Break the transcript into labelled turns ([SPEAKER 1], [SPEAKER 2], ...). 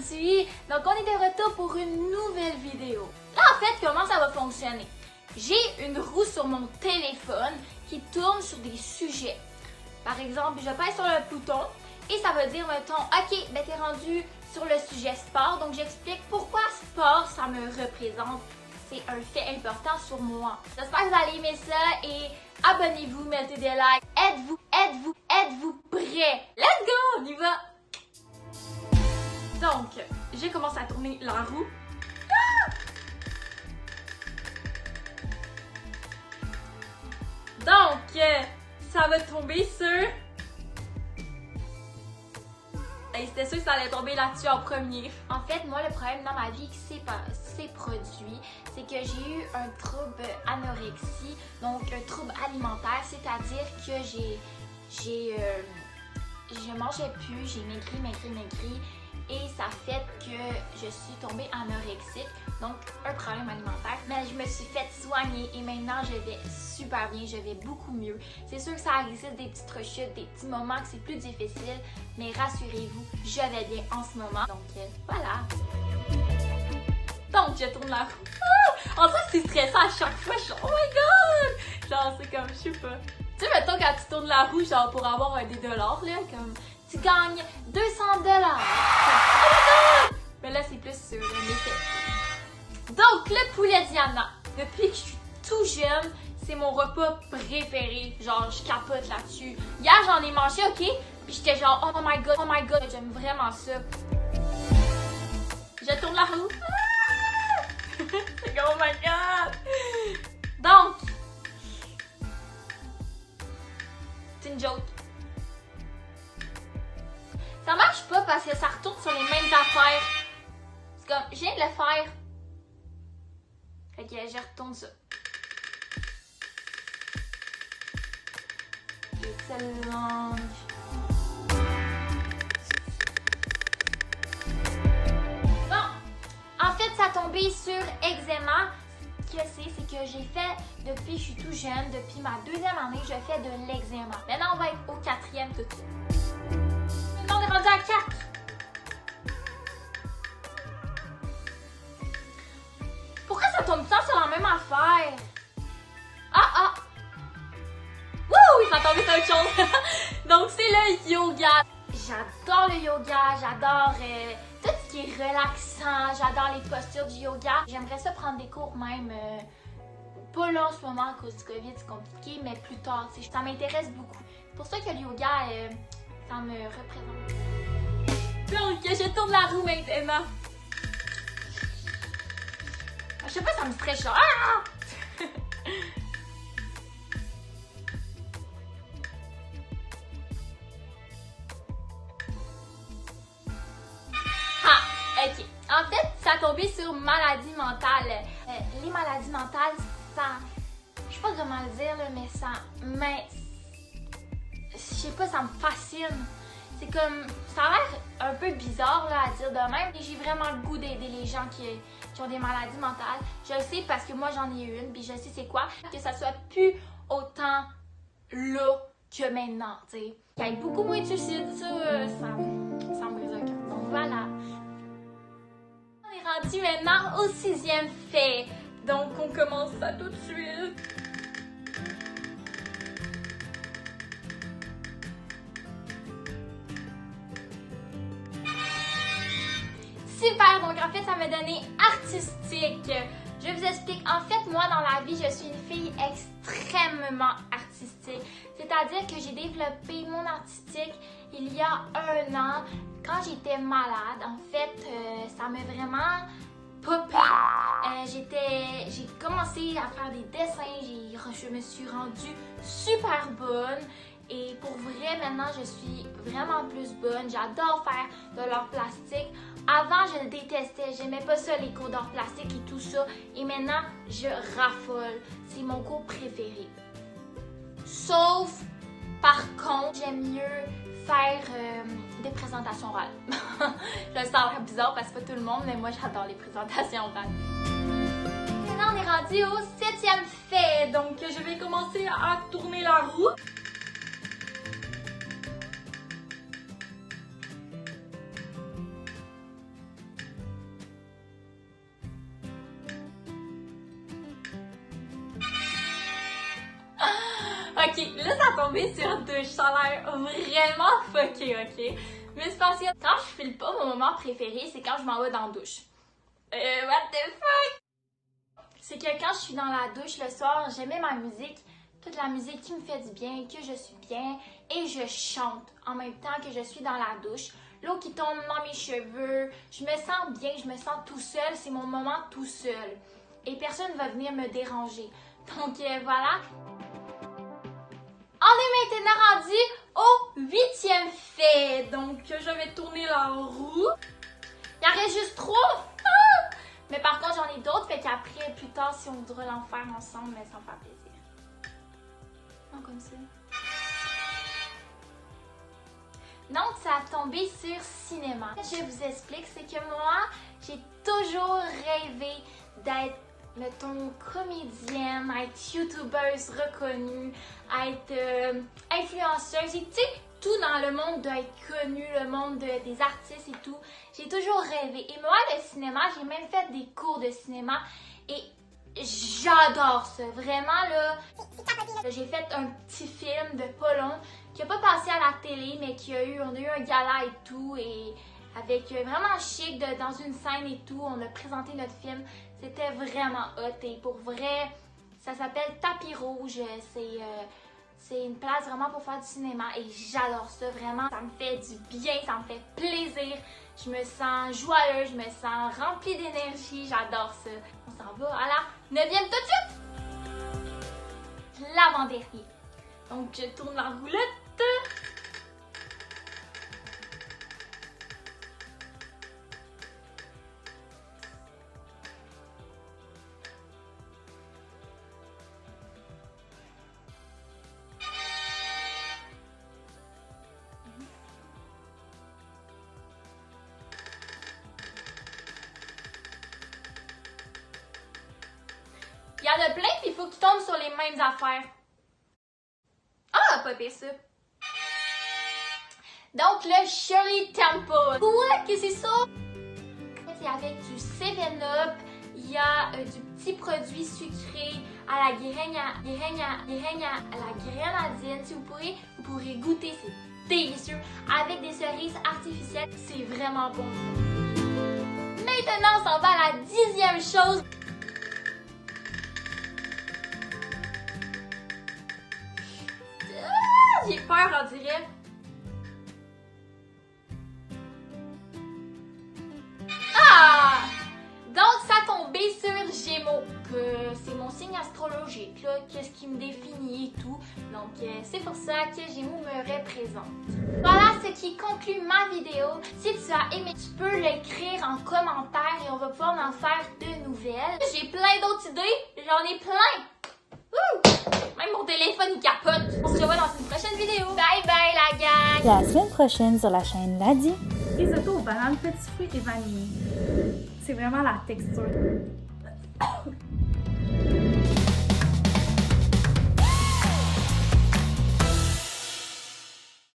[SPEAKER 1] aujourd'hui. Donc on est de retour pour une nouvelle vidéo. Là en fait, comment ça va fonctionner? J'ai une roue sur mon téléphone qui tourne sur des sujets. Par exemple, je pèse sur le bouton et ça va dire, mettons, ok, ben t'es rendu sur le sujet sport. Donc j'explique pourquoi sport, ça me représente. C'est un fait important sur moi. J'espère que vous allez aimer ça et abonnez-vous, mettez des likes. Êtes-vous prêts? Let's go, on y va! Donc, j'ai commencé à tourner la roue. Donc, ça va tomber sur... Et c'était sûr que ça allait tomber là-dessus en premier. En fait, moi, le problème dans ma vie qui s'est produit, c'est que j'ai eu un trouble anorexie, donc un trouble alimentaire, c'est-à-dire que je mangeais plus, j'ai maigri, et ça fait que je suis tombée anorexique, donc un problème alimentaire. Mais je me suis fait soigner et maintenant je vais super bien, je vais beaucoup mieux. C'est sûr que ça existe des petites rechutes, des petits moments que c'est plus difficile, mais rassurez-vous, je vais bien en ce moment. Donc voilà. Donc je tourne la roue. En fait, c'est stressant à chaque fois, je suis oh my god! Genre c'est comme, je sais pas. Tu sais, mettons quand tu tournes la roue, genre pour avoir des dollars, là, comme tu gagnes 200 dollars. Oh my god! Mais là, c'est plus sur l'effet. Donc, le poulet Diana, depuis que je suis tout jeune, c'est mon repas préféré. Genre, je capote là-dessus. Hier, j'en ai mangé, ok? Puis j'étais genre, oh my god, j'aime vraiment ça. Je tourne la roue. C'est comme, oh my god! Donc, c'est une joke. Ça marche pas parce que ça retourne sur les mêmes affaires. C'est comme, je viens de le faire. Fait que je retourne ça. Excellent. Bon, en fait, ça a tombé sur eczéma. Ce que c'est que j'ai fait depuis que je suis tout jeune, depuis ma 2e année, je fais de l'eczéma. Maintenant, on va être au 4e tout de suite. Maintenant, on est rendu à 4. Pourquoi ça tombe tout sur la même affaire? Ah! Wouh! Ça a tombé sur autre chose. Donc, c'est le yoga. J'adore le yoga, j'adore tout ce qui est relaxant, j'adore les postures du yoga. J'aimerais ça prendre des cours même, pas là en ce moment à cause du COVID, c'est compliqué, mais plus tard, ça m'intéresse beaucoup. C'est pour ça que le yoga, ça me représente. Donc, je tourne la roue maintenant. Je sais pas, ça me stresse genre. Ah! Ok. En fait, ça a tombé sur maladie mentale. Les maladies mentales, ça... Je sais pas comment le dire, là, mais ça... Je sais pas, ça me fascine. C'est comme... Ça a l'air un peu bizarre là, à dire de même. J'ai vraiment le goût d'aider les gens qui ont des maladies mentales. Je le sais parce que moi, j'en ai une, puis je sais c'est quoi. Que ça soit plus autant là que maintenant, tu sais. Il y a beaucoup moins de suicides, ça me brise le cœur. Donc voilà. On est rendu maintenant au 6e fait. Donc on commence ça tout de suite. Super, donc en fait ça m'a donné artistique. Je vous explique, en fait moi dans la vie je suis une fille extrêmement artistique. C'est-à-dire que j'ai développé mon artistique il y a 1 an quand j'étais malade. En fait ça m'a vraiment popé. J'ai commencé à faire des dessins, je me suis rendue super bonne. Et pour vrai, maintenant, je suis vraiment plus bonne. J'adore faire de l'art plastique. Avant, je le détestais. J'aimais pas ça, les cours d'art plastique et tout ça. Et maintenant, je raffole. C'est mon cours préféré. Sauf, par contre, j'aime mieux faire des présentations orales. Ça a l'air bizarre parce que pas tout le monde, mais moi, j'adore les présentations orales. Maintenant, on est rendu au 7e fait. Donc, je vais commencer à tourner la roue. Ok, là, ça a tombé sur douche. Ça a l'air vraiment fucké, ok? Mais c'est parce que quand je file pas, mon moment préféré, c'est quand je m'en vais dans la douche. What the fuck? C'est que quand je suis dans la douche le soir, j'aimais ma musique, toute la musique qui me fait du bien, que je suis bien, et je chante en même temps que je suis dans la douche. L'eau qui tombe dans mes cheveux, je me sens bien, je me sens tout seul, c'est mon moment tout seul. Et personne ne va venir me déranger. Donc voilà. On est maintenant rendu au 8e fait. Donc je vais tourner la roue. Il en reste juste 3. Ah! Mais par contre j'en ai d'autres, fait qu'après, plus tard, si on voudra l'en faire ensemble, mais ça me fait plaisir. Non, comme ça. Donc, ça a tombé sur cinéma. Je vous explique, c'est que moi, j'ai toujours rêvé d'être, mettons, comédienne, être youtubeuse reconnue, être influenceuse, et tu sais, tout dans le monde d'être connu, le monde des artistes et tout. J'ai toujours rêvé. Et moi, le cinéma, j'ai même fait des cours de cinéma et j'adore ça. Vraiment, là, j'ai fait un petit film de pas long qui a pas passé à la télé, mais on a eu un gala et tout, et avec vraiment chic dans une scène et tout, on a présenté notre film. C'était vraiment hot et pour vrai, ça s'appelle Tapis Rouge. C'est une place vraiment pour faire du cinéma et j'adore ça vraiment. Ça me fait du bien, ça me fait plaisir. Je me sens joyeuse, je me sens remplie d'énergie, j'adore ça. On s'en va à la 9e tout de suite! L'avant-dernier. Donc je tourne la roulette. Il y en a plein, puis il faut qu'ils tombent sur les mêmes affaires. Ah, pas pire ça. Donc, le Shirley Temple. Quoi que c'est ça? C'est avec du 7-Up. Il y a du petit produit sucré à la grenadine. Si vous pourrez goûter, c'est délicieux. Avec des cerises artificielles, c'est vraiment bon. Maintenant, on s'en va à la 10e chose. J'ai peur, on dirait. Ah! Donc, ça a tombé sur Gémeaux, que c'est mon signe astrologique, là, qu'est-ce qui me définit et tout. Donc, c'est pour ça que Gémeaux me représente. Voilà ce qui conclut ma vidéo. Si tu as aimé, tu peux l'écrire en commentaire et on va pouvoir en faire de nouvelles. J'ai plein d'autres idées, j'en ai plein. Wouh! Même mon téléphone il capote. On se revoit dans une prochaine vidéo. Bye bye la gang!
[SPEAKER 2] La semaine prochaine sur la chaîne Ladi.
[SPEAKER 3] Risotto aux bananes, petits fruits et vanille. C'est vraiment la texture.